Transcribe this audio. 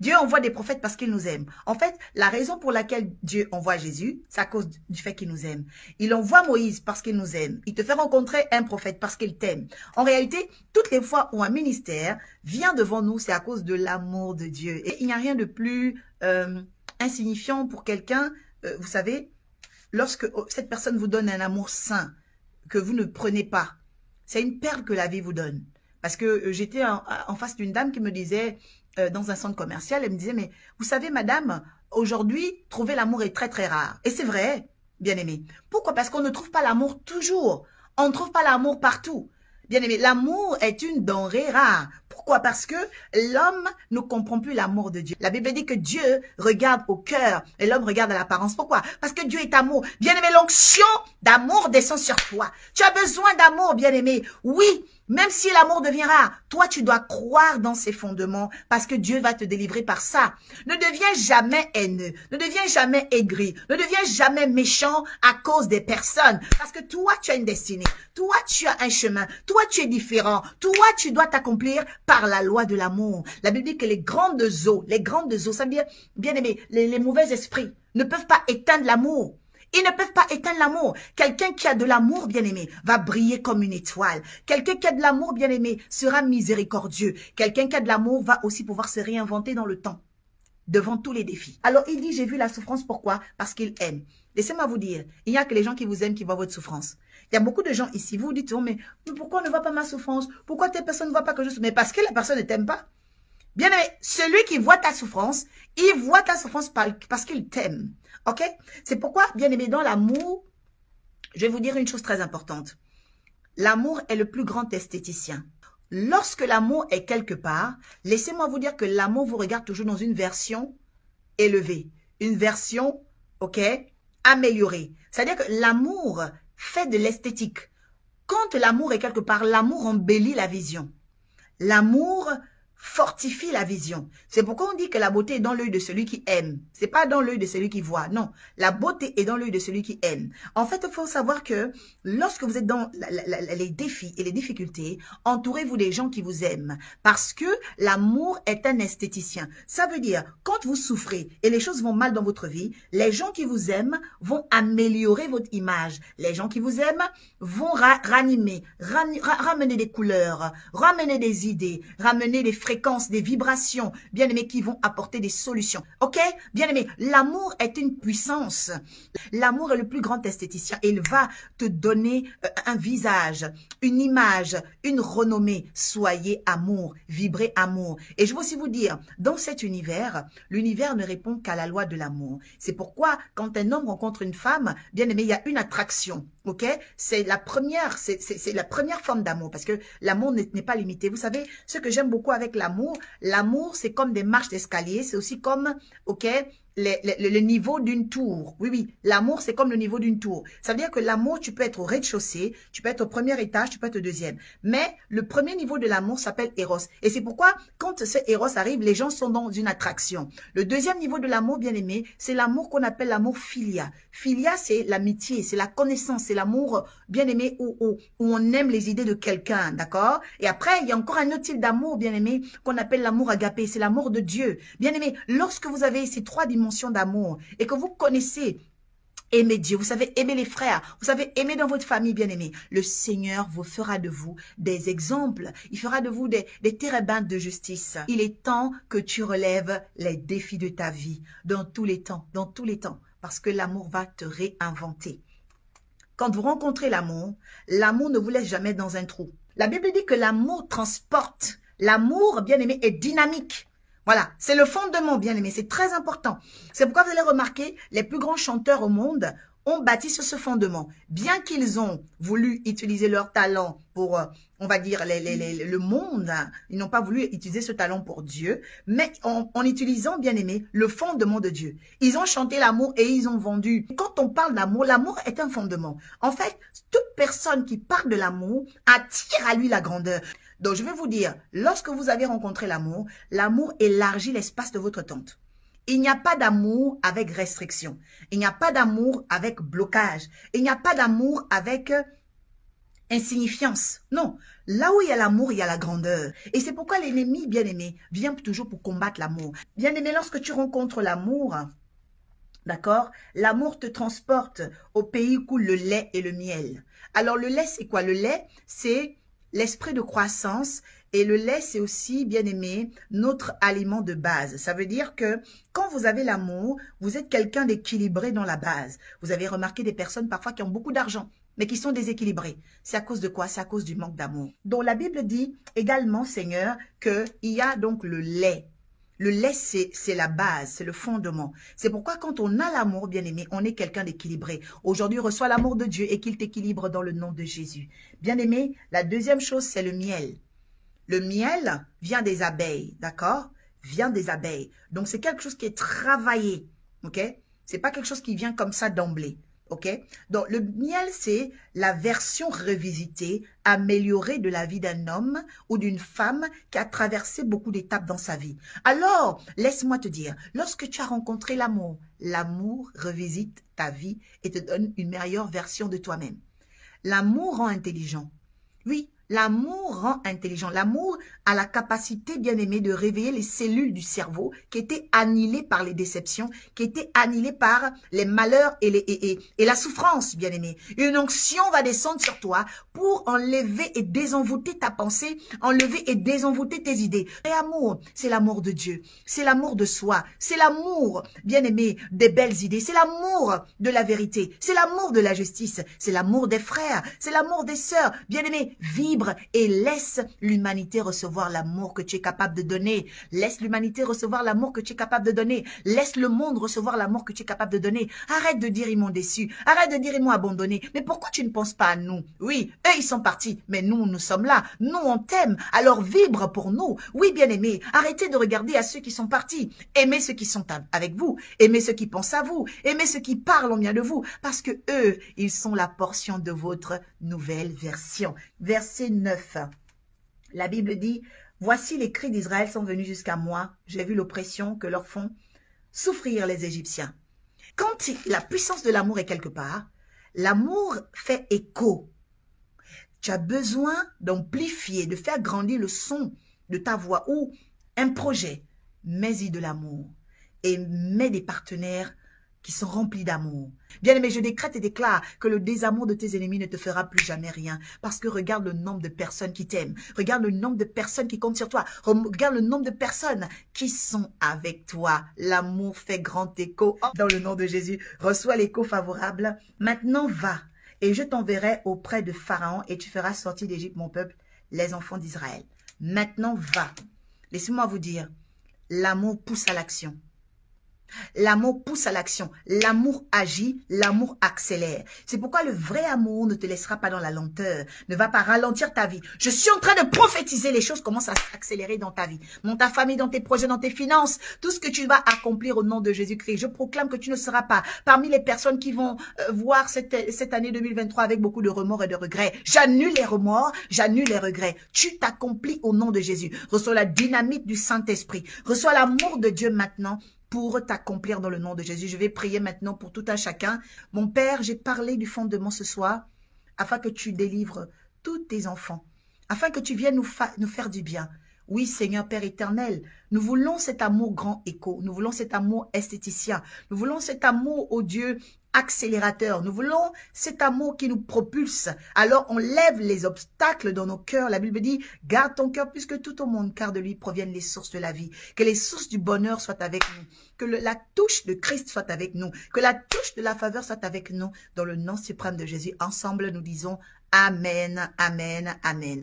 Dieu envoie des prophètes parce qu'il nous aime. En fait, la raison pour laquelle Dieu envoie Jésus, c'est à cause du fait qu'il nous aime. Il envoie Moïse parce qu'il nous aime. Il te fait rencontrer un prophète parce qu'il t'aime. En réalité, toutes les fois où un ministère vient devant nous, c'est à cause de l'amour de Dieu. Et il n'y a rien de plus insignifiant pour quelqu'un, vous savez, lorsque cette personne vous donne un amour sain, que vous ne prenez pas. C'est une perle que la vie vous donne. Parce que j'étais en face d'une dame qui me disait, dans un centre commercial, elle me disait, mais vous savez, madame, aujourd'hui, trouver l'amour est très, très rare. Et c'est vrai, bien aimé. Pourquoi? Parce qu'on ne trouve pas l'amour toujours. On ne trouve pas l'amour partout. Bien aimé, l'amour est une denrée rare. Pourquoi? Parce que l'homme ne comprend plus l'amour de Dieu. La Bible dit que Dieu regarde au cœur et l'homme regarde à l'apparence. Pourquoi? Parce que Dieu est amour. Bien aimé, l'onction d'amour descend sur toi. Tu as besoin d'amour, bien aimé. Oui, même si l'amour devient rare, toi, tu dois croire dans ses fondements parce que Dieu va te délivrer par ça. Ne deviens jamais haineux, ne deviens jamais aigri, ne deviens jamais méchant à cause des personnes parce que toi, tu as une destinée. Toi, tu as un chemin. Toi, tu es différent. Toi, tu dois t'accomplir par la loi de l'amour. La Bible dit que les grandes eaux, ça veut dire, bien aimé, les mauvais esprits ne peuvent pas éteindre l'amour. Ils ne peuvent pas éteindre l'amour. Quelqu'un qui a de l'amour, bien-aimé, va briller comme une étoile. Quelqu'un qui a de l'amour, bien-aimé, sera miséricordieux. Quelqu'un qui a de l'amour va aussi pouvoir se réinventer dans le temps, devant tous les défis. Alors, il dit, j'ai vu la souffrance, pourquoi? Parce qu'il aime. Laissez-moi vous dire, il n'y a que les gens qui vous aiment qui voient votre souffrance. Il y a beaucoup de gens ici, vous vous dites, oh, mais pourquoi on ne voit pas ma souffrance? Pourquoi telle personne ne voit pas que je souffre? Mais parce que la personne ne t'aime pas. Bien aimé, celui qui voit ta souffrance, il voit ta souffrance parce qu'il t'aime. Ok? C'est pourquoi, bien aimé, dans l'amour, je vais vous dire une chose très importante. L'amour est le plus grand esthéticien. Lorsque l'amour est quelque part, laissez-moi vous dire que l'amour vous regarde toujours dans une version élevée. Une version, ok, améliorée. C'est-à-dire que l'amour fait de l'esthétique. Quand l'amour est quelque part, l'amour embellit la vision. L'amour fortifie la vision. C'est pourquoi on dit que la beauté est dans l'œil de celui qui aime. C'est pas dans l'œil de celui qui voit. Non, la beauté est dans l'œil de celui qui aime. En fait, il faut savoir que lorsque vous êtes dans les défis et les difficultés, entourez-vous des gens qui vous aiment. Parce que l'amour est un esthéticien. Ça veut dire, quand vous souffrez et les choses vont mal dans votre vie, les gens qui vous aiment vont améliorer votre image. Les gens qui vous aiment vont ranimer, ramener des couleurs, ramener des idées, ramener des fréquences, des vibrations, bien aimés, qui vont apporter des solutions. Ok? Bien aimé, l'amour est une puissance. L'amour est le plus grand esthéticien. Il va te donner un visage, une image, une renommée. Soyez amour, vibrez amour. Et je veux aussi vous dire, dans cet univers, l'univers ne répond qu'à la loi de l'amour. C'est pourquoi, quand un homme rencontre une femme, bien aimé, il y a une attraction. Ok? C'est la première forme d'amour, parce que l'amour n'est pas limité. Vous savez, ce que j'aime beaucoup avec l'amour, c'est comme des marches d'escalier, c'est aussi comme, ok, le niveau d'une tour. Oui, oui, l'amour, c'est comme le niveau d'une tour. Ça veut dire que l'amour, tu peux être au rez-de-chaussée, tu peux être au premier étage, tu peux être au deuxième. Mais le premier niveau de l'amour s'appelle Eros. Et c'est pourquoi, quand ce Eros arrive, les gens sont dans une attraction. Le deuxième niveau de l'amour, bien aimé, c'est l'amour qu'on appelle l'amour philia. Philia, c'est l'amitié, c'est la connaissance, c'est l'amour, bien aimé, où on aime les idées de quelqu'un, d'accord? Et après, il y a encore un autre type d'amour, bien aimé, qu'on appelle l'amour agapé, c'est l'amour de Dieu. Bien aimé, lorsque vous avez ces trois dimensions d'amour et que vous connaissez aimer Dieu, vous savez aimer les frères, vous savez aimer dans votre famille, bien-aimés, le Seigneur vous fera de vous des exemples, il fera de vous des térébintes de justice. Il est temps que tu relèves les défis de ta vie dans tous les temps, parce que l'amour va te réinventer. Quand vous rencontrez l'amour, l'amour ne vous laisse jamais dans un trou. La Bible dit que l'amour transporte, l'amour, bien-aimé, est dynamique. Voilà, c'est le fondement, bien aimé, c'est très important. C'est pourquoi vous allez remarquer, les plus grands chanteurs au monde ont bâti sur ce fondement. Bien qu'ils ont voulu utiliser leur talent pour, on va dire, le monde, ils n'ont pas voulu utiliser ce talent pour Dieu, mais en utilisant, bien aimé, le fondement de Dieu. Ils ont chanté l'amour et ils ont vendu. Quand on parle d'amour, l'amour est un fondement. En fait, toute personne qui parle de l'amour attire à lui la grandeur. Donc, je vais vous dire, lorsque vous avez rencontré l'amour, l'amour élargit l'espace de votre tente. Il n'y a pas d'amour avec restriction. Il n'y a pas d'amour avec blocage. Il n'y a pas d'amour avec insignifiance. Non, là où il y a l'amour, il y a la grandeur. Et c'est pourquoi l'ennemi, bien-aimé, vient toujours pour combattre l'amour. Bien-aimé, lorsque tu rencontres l'amour, d'accord, l'amour te transporte au pays où coule le lait et le miel. Alors le lait, c'est quoi? Le lait, c'est l'esprit de croissance. Et le lait, c'est aussi, bien aimé, notre aliment de base. Ça veut dire que quand vous avez l'amour, vous êtes quelqu'un d'équilibré dans la base. Vous avez remarqué des personnes parfois qui ont beaucoup d'argent, mais qui sont déséquilibrées. C'est à cause de quoi? C'est à cause du manque d'amour. Donc la Bible dit également, Seigneur, qu'il y a donc le lait. Le lait, c'est la base, c'est le fondement. C'est pourquoi quand on a l'amour, bien-aimé, on est quelqu'un d'équilibré. Aujourd'hui, reçois l'amour de Dieu et qu'il t'équilibre dans le nom de Jésus. Bien-aimé, la deuxième chose, c'est le miel. Le miel vient des abeilles, d'accord? Vient des abeilles. Donc, c'est quelque chose qui est travaillé, ok? C'est pas quelque chose qui vient comme ça d'emblée, ok? Donc, le miel, c'est la version revisitée, améliorée de la vie d'un homme ou d'une femme qui a traversé beaucoup d'étapes dans sa vie. Alors, laisse-moi te dire, lorsque tu as rencontré l'amour, l'amour revisite ta vie et te donne une meilleure version de toi-même. L'amour rend intelligent. Oui, l'amour rend intelligent. L'amour a la capacité, bien aimé, de réveiller les cellules du cerveau qui étaient annihilées par les déceptions, qui étaient annihilées par les malheurs et la souffrance, bien aimé. Une onction va descendre sur toi pour enlever et désenvoûter ta pensée, enlever et désenvoûter tes idées. Et amour, c'est l'amour de Dieu, c'est l'amour de soi, c'est l'amour, bien aimé, des belles idées, c'est l'amour de la vérité, c'est l'amour de la justice, c'est l'amour des frères, c'est l'amour des sœurs, bien aimé. Vibre et laisse l'humanité recevoir l'amour que tu es capable de donner. Laisse l'humanité recevoir l'amour que tu es capable de donner. Laisse le monde recevoir l'amour que tu es capable de donner. Arrête de dire ils m'ont déçu. Arrête de dire ils m'ont abandonné. Mais pourquoi tu ne penses pas à nous? Oui, eux ils sont partis, mais nous sommes là. Nous on t'aime. Alors vibre pour nous. Oui, bien aimé, arrêtez de regarder à ceux qui sont partis. Aimez ceux qui sont avec vous. Aimez ceux qui pensent à vous. Aimez ceux qui parlent en bien de vous. Parce que eux, ils sont la portion de votre nouvelle version. Verset 9. La Bible dit, « Voici les cris d'Israël sont venus jusqu'à moi. J'ai vu l'oppression que leur font souffrir les Égyptiens. » Quand la puissance de l'amour est quelque part, l'amour fait écho. Tu as besoin d'amplifier, de faire grandir le son de ta voix ou un projet. Mets-y de l'amour et mets des partenaires qui sont remplis d'amour. Bien-aimé, je décrète et déclare que le désamour de tes ennemis ne te fera plus jamais rien. Parce que regarde le nombre de personnes qui t'aiment. Regarde le nombre de personnes qui comptent sur toi. Regarde le nombre de personnes qui sont avec toi. L'amour fait grand écho. Dans le nom de Jésus, reçois l'écho favorable. Maintenant, va et je t'enverrai auprès de Pharaon et tu feras sortir d'Égypte mon peuple, les enfants d'Israël. Maintenant, va. Laissez-moi vous dire, l'amour pousse à l'action. L'amour pousse à l'action, l'amour agit, l'amour accélère. C'est pourquoi le vrai amour ne te laissera pas dans la lenteur, ne va pas ralentir ta vie. Je suis en train de prophétiser, les choses commencent à s'accélérer dans ta vie, dans ta famille, dans tes projets, dans tes finances, tout ce que tu vas accomplir au nom de Jésus-Christ. Je proclame que tu ne seras pas parmi les personnes qui vont voir cette année 2023 avec beaucoup de remords et de regrets. J'annule les remords, j'annule les regrets. Tu t'accomplis au nom de Jésus. Reçois la dynamique du Saint-Esprit. Reçois l'amour de Dieu maintenant pour t'accomplir dans le nom de Jésus. Je vais prier maintenant pour tout un chacun. Mon Père, j'ai parlé du fondement ce soir, afin que tu délivres tous tes enfants, afin que tu viennes nous faire du bien. Oui, Seigneur Père éternel, nous voulons cet amour grand écho, nous voulons cet amour esthéticien, nous voulons cet amour, oh Dieu, accélérateur. Nous voulons cet amour qui nous propulse. Alors on lève les obstacles dans nos cœurs. La Bible dit, garde ton cœur plus que tout au monde, car de lui proviennent les sources de la vie. Que les sources du bonheur soient avec nous. Que la touche de Christ soit avec nous. Que la touche de la faveur soit avec nous. Dans le nom suprême de Jésus, ensemble nous disons Amen, Amen, Amen.